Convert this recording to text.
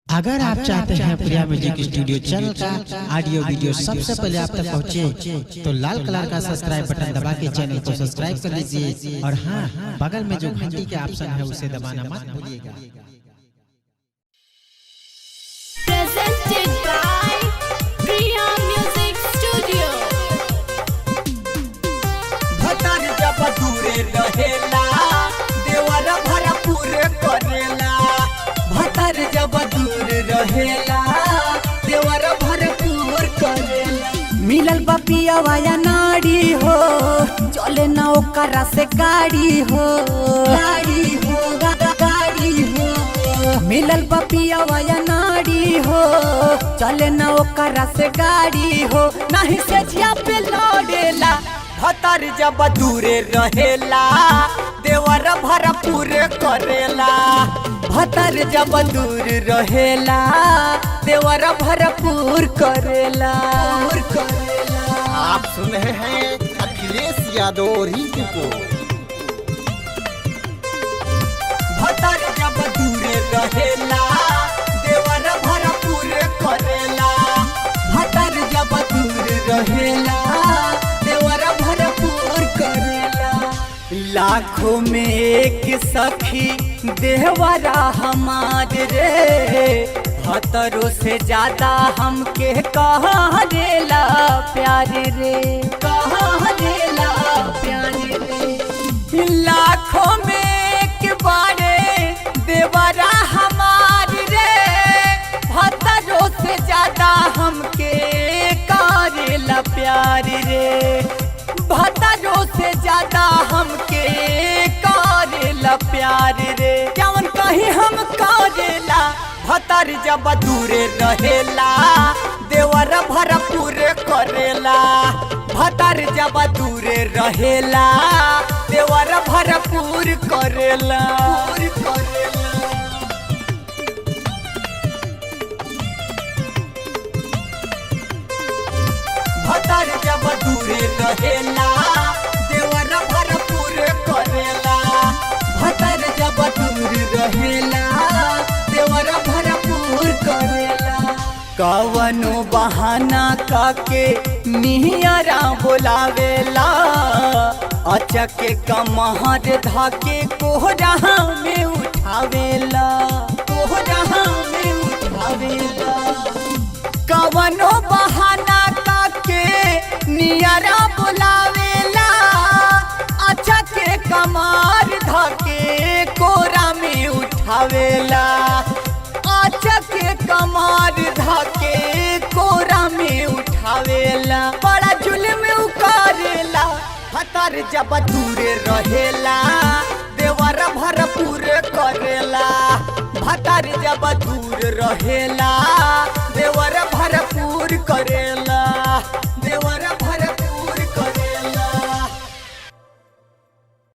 अगर आप चाहते हैं प्रिया म्यूजिक स्टूडियो चैनल का ऑडियो वीडियो सबसे पहले आप तक पहुंचे तो लाल कलर का सब्सक्राइब बटन दबा के चैनल को सब्सक्राइब कर लीजिए और हाँ बगल में जो घंटी के ऑप्शन है उसे दबाना मत भूलिएगा। Presented by Priya Music Studio. भतार जब दूरे रहेला देवर भरपूर करेला। भतार जब दूर रहेला देवर भरपूर करेला। मिलल बपिया वाया नाड़ी हो चले ना ओकरा से गाड़ी हो गाड़ी हो मिलल बपिया वाया नाड़ी हो चले ना ओकरा से गाड़ी हो नहीं से जिया पे लौड़ेला। भतार जब दूरे रहेला देवर भरपूर करेला। भतार जब दूर रहेला देवर भरपूर करेला। आप सुन रहे हैं अखिलेश यादव और रिंकू को। भतार जब दूरे रहेला देवर भरपूर करेला। भतार जब दूर रहेला देवर भरपूर करेला। लाखों में एक सखी देवरा हमार रे भतरों से ज्यादा हमके कहा देला प्यार रे कहा देला प्यार रे। लाखों में एक बारे देवरा हमार रे भतरों से ज्यादा हमके करेला प्यार रे। भतरों से ज्यादा हमके करेला प्यार रे। जवन कहीं हम करेला भतार जब दूरे रहेला देवर भरपूर करेला। भतार जब दूरे रहेला देवर भरपूर करेला। भतार जब दूरे रहेला देवर भरपूर करेला। भतार जब दूर रहेला देवर भरपूर करेला। कवनो बहाना काके निहरा बोलावेला अचके कमहर धाके कोहरा में उठावेला कोहरा में उठावेला। कवनो बहाना काके नियरा बुलावेला अच्छा के कमार धके कोरा में उठावेला। अच्छा के कमार धके कोरा में उठावेला। बड़ा जुल्म उकारेला भतार जब दूरे रहेला देवर भरपूर करेला। भतार जब दूर रहेला देवर भरपूर करे।